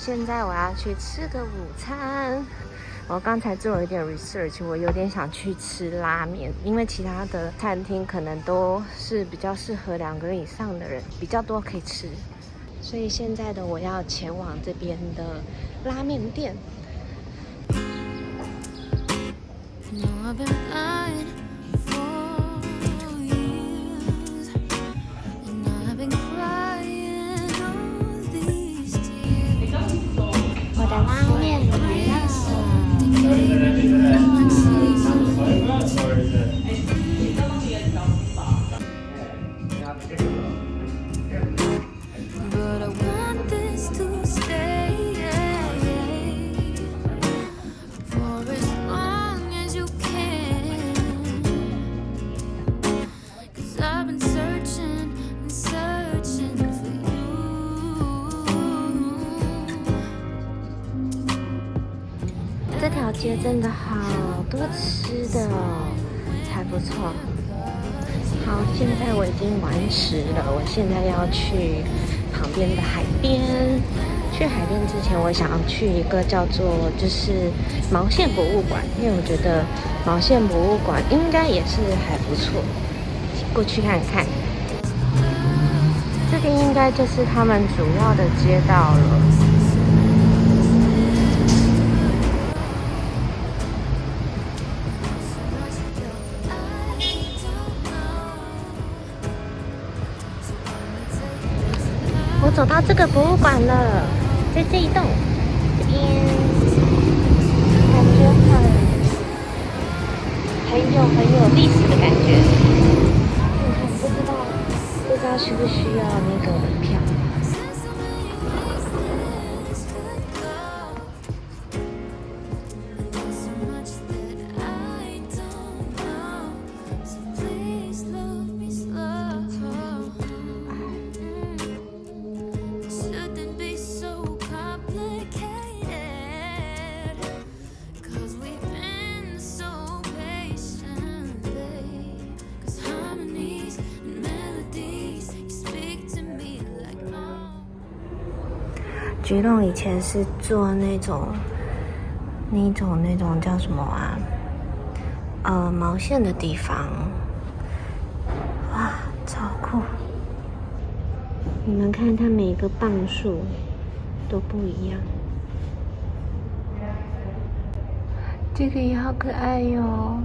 现在我要去吃个午餐。我刚才做了一点 research， 我有点想去吃拉面，因为其他的餐厅可能都是比较适合2个人以上的人，比较多可以吃。所以现在的我要前往这边的拉面店。我的拉面来了。这条街真的好多吃的哦，还不错。好，现在我已经完食了，我现在要去旁边的海边。去海边之前，我想要去一个叫做就是毛线博物馆，因为我觉得毛线博物馆应该也是还不错，过去看看。这边应该就是他们主要的街道了。我走到这个博物馆了，在这一栋，这边感觉很有历史的感觉。不知道需不需要那个门票？菊龙以前是做那种叫什么啊？毛线的地方，哇，超酷！你们看，它每个磅数都不一样。这个也好可爱哟，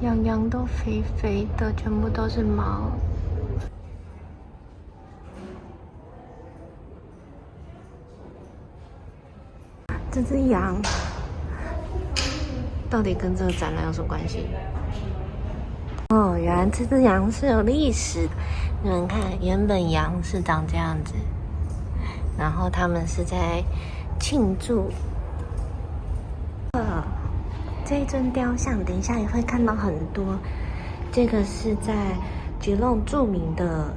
羊羊都肥肥的，全部都是毛。这只羊到底跟这个展览有什么关系？哦，原来这只羊是有历史的。你们看，原本羊是长这样子，然后他们是在庆祝。这一尊雕像，等一下也会看到很多。这个是在菊龙著名的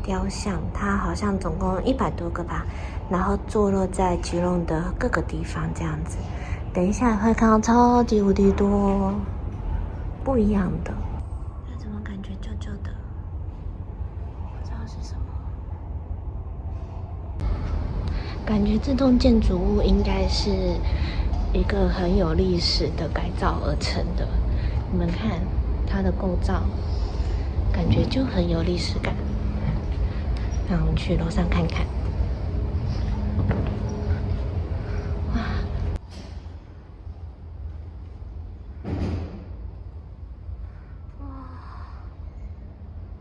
雕像，它好像总共100多个吧。然后坐落在菊龙的各个地方，这样子。等一下会看到超级无敌多不一样的。它怎么感觉旧旧的？不知道是什么。感觉这栋建筑物应该是一个很有历史的改造而成的。你们看它的构造，感觉就很有历史感。让我们去楼上看看。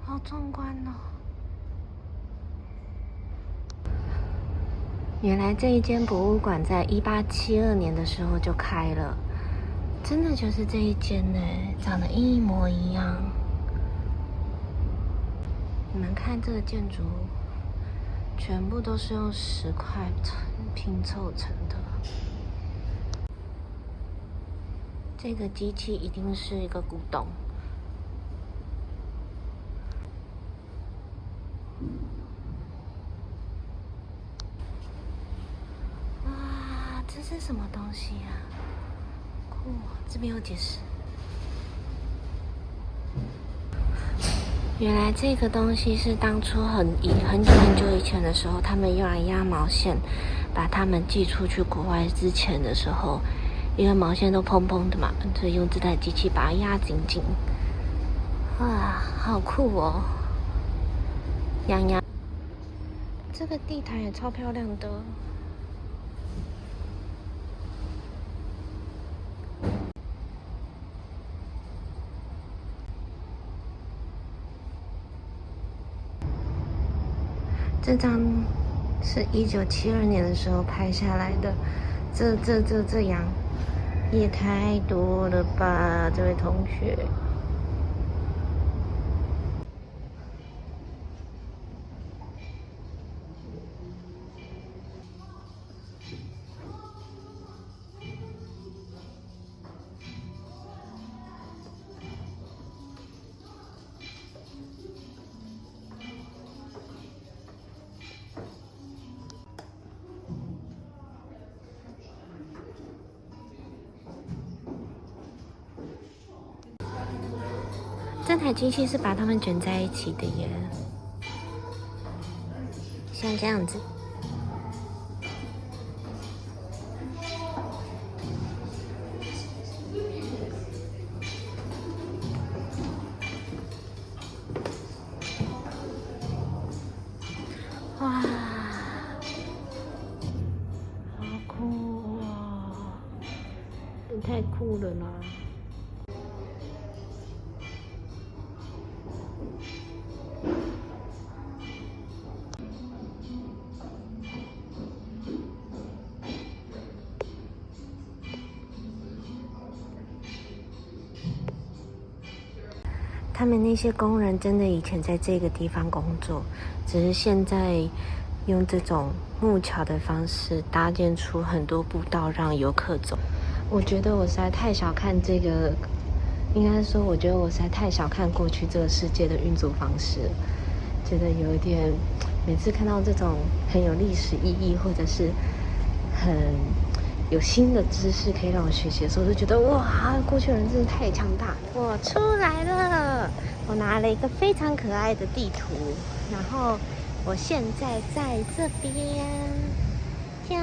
好壮观哦！原来这一间博物馆在1872年的时候就开了，真的就是这一间呢，长得一模一样。你们看这个建筑，全部都是用石块拼凑成的。这个机器一定是一个古董。哇，这是什么东西呀？酷，这边有解释。原来这个东西是当初很久以前的时候，他们用来压毛线，把它们寄出去国外之前的时候，因为毛线都蓬蓬的嘛，所以用这台机器把它压紧紧。哇，好酷哦！洋洋，这个地毯也超漂亮的。这张是1972年的时候拍下来的，这样也太多了吧，这位同学。这台机器是把它们卷在一起的耶，像这样子。哇，好酷哦！也太酷了啦！他们那些工人真的以前在这个地方工作，只是现在用这种木桥的方式搭建出很多步道让游客走。我觉得我实在太小看这个，应该说，我觉得我实在太小看过去这个世界的运作方式了，觉得有一点，每次看到这种很有历史意义或者是很有新的知识可以让我学习的时候，就觉得哇，过去人真的太强大了。我出来了，我拿了一个非常可爱的地图，然后我现在在这边，像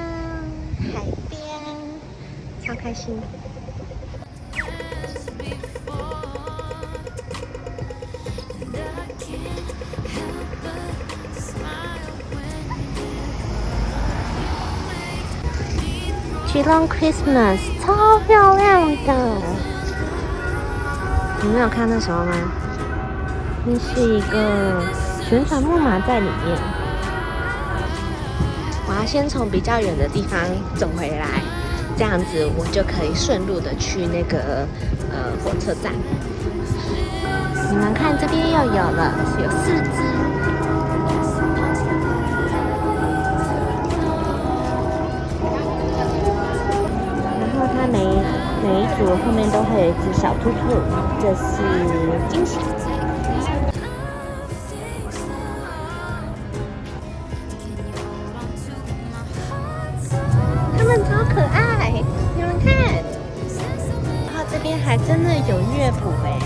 海边，超开心。Geelong Christmas 超漂亮的，你没有看到什么吗？那是一个旋转木马在里面。我要先从比较远的地方走回来，这样子我就可以顺路的去那个火车站。你们看这边又有了，有4只。每一组后面都会有一只小兔兔，这是惊喜。它们超可爱，你们看。然后这边还真的有乐谱哎。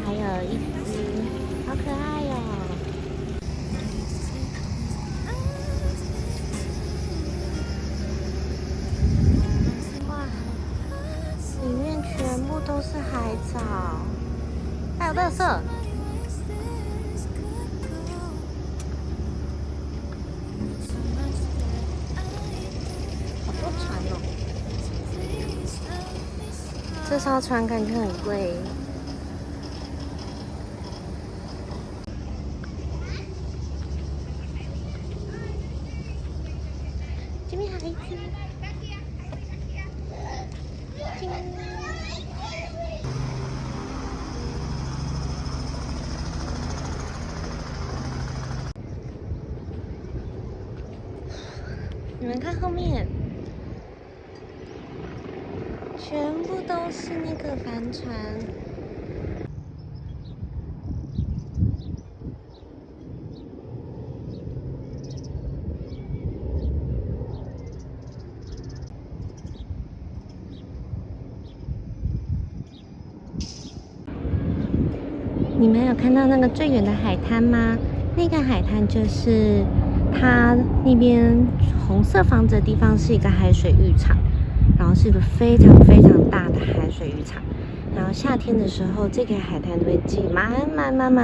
还有一只，好可爱哟！哇，里面全部都是海藻，还有垃圾，好多船哦！这艘船感觉很贵。这边还有一只。你们看后面，全部都是那个帆船。你们有看到那个最远的海滩吗？那个海滩就是它那边红色房子的地方是一个海水浴场，然后是一个非常非常大的海水浴场。然后夏天的时候，这个海滩会挤满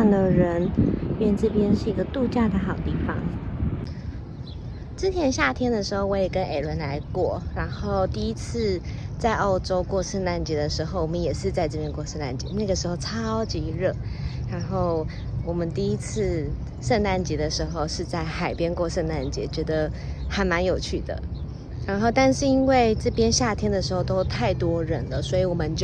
的人，因为这边是一个度假的好地方。之前夏天的时候，我也跟艾伦来过，然后第一次在澳洲过圣诞节的时候，我们也是在这边过圣诞节，那个时候超级热。然后我们第一次圣诞节的时候是在海边过圣诞节，觉得还蛮有趣的。然后但是因为这边夏天的时候都太多人了，所以我们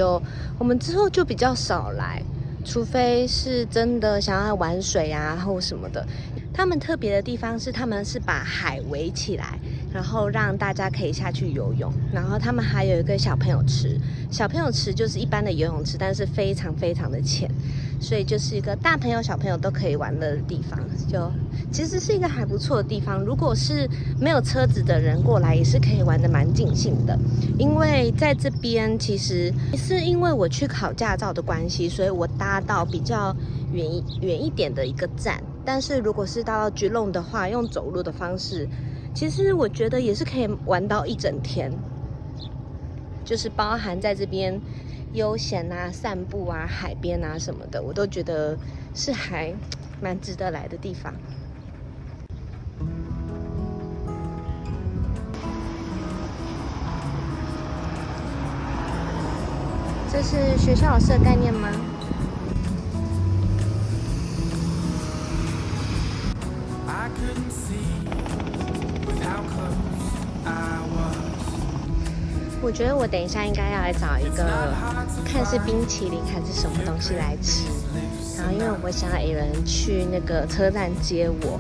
之后就比较少来，除非是真的想要玩水啊或什么的。他们特别的地方是他们是把海围起来，然后让大家可以下去游泳。然后他们还有一个小朋友池，小朋友池就是一般的游泳池，但是非常非常的浅，所以就是一个大朋友小朋友都可以玩的地方，就其实是一个还不错的地方。如果是没有车子的人过来，也是可以玩的蛮尽兴的。因为在这边其实是因为我去考驾照的关系，所以我搭到比较远一点的一个站。但是如果是到吉隆的话，用走路的方式，其实我觉得也是可以玩到一整天，就是包含在这边悠闲啊、散步啊、海边啊什么的，我都觉得是还蛮值得来的地方。这是学校老师的概念吗？我觉得我等一下应该要来找一个看是冰淇淋还是什么东西来吃，然后因为我想要有人去那个车站接我，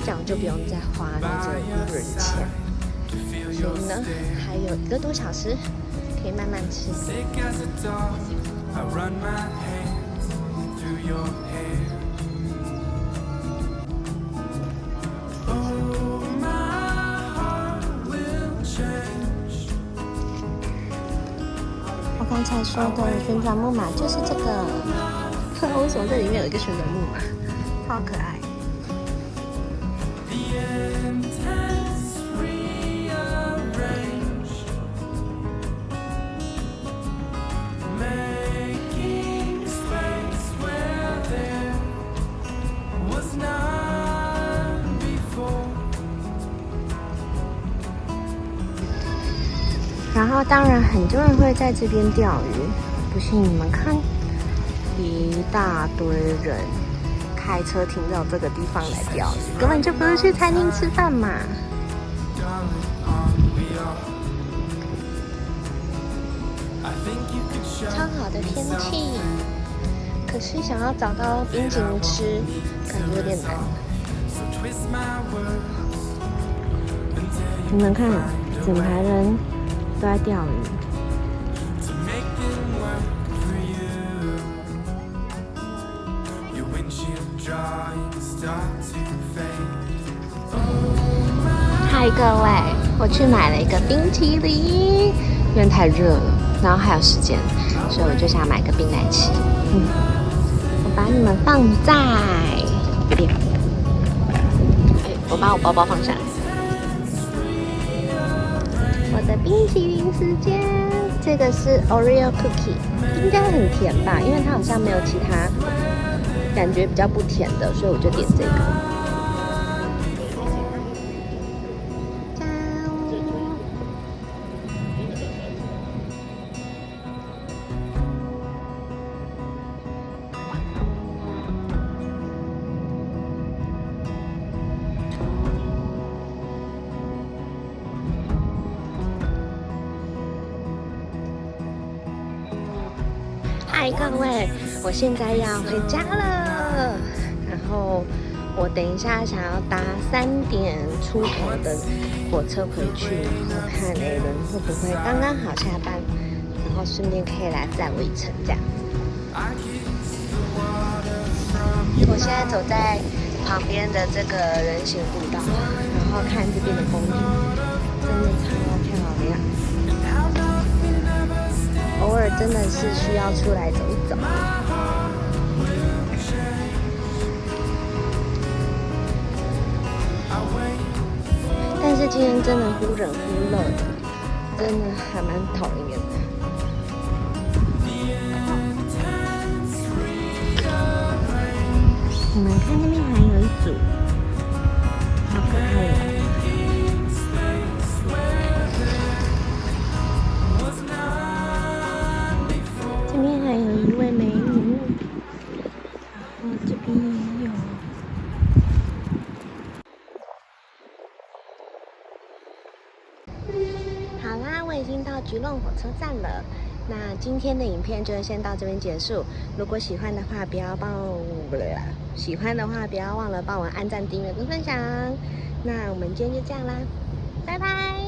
这样就不用再花那个Uber的钱，所以呢还有1个多小时可以慢慢吃。刚才说的旋转木马就是这个，为什么这里面有一个旋转木马，超可爱。然后当然很多人会在这边钓鱼，不信你们看，一大堆人开车停到这个地方来钓鱼，根本就不是去餐厅吃饭嘛。超好的天气，可是想要找到冰淇淋吃，感觉有点难。你们看，整排人都在钓鱼。嗨，各位，我去买了一个冰淇淋，因为太热了，然后还有时间，所以我就想买个冰来吃。我把你们放在这边，我把我包包放下来。我的冰淇淋时间，这个是 Oreo cookie， 应该很甜吧？因为它好像没有其他感觉比较不甜的，所以我就点这个。嗨，各位，我现在要回家了。然后我等一下想要搭3点出头的火车回去，我看雷伦会不会刚刚好下班，然后顺便可以来载我一程这样。我现在走在旁边的这个人行步道，然后看这边的风景，真的超漂亮。偶尔真的是需要出来走一走。但是今天真的忽冷忽热的，真的还蛮讨厌的。你们看那边还有一组，好可爱呀！这边还有一位美女，然后这边也有。好啦，我已经到菊弄火车站了。那今天的影片就先到这边结束。如果喜欢的话，不要忘了帮我按赞、订阅跟分享。那我们今天就这样啦，拜拜。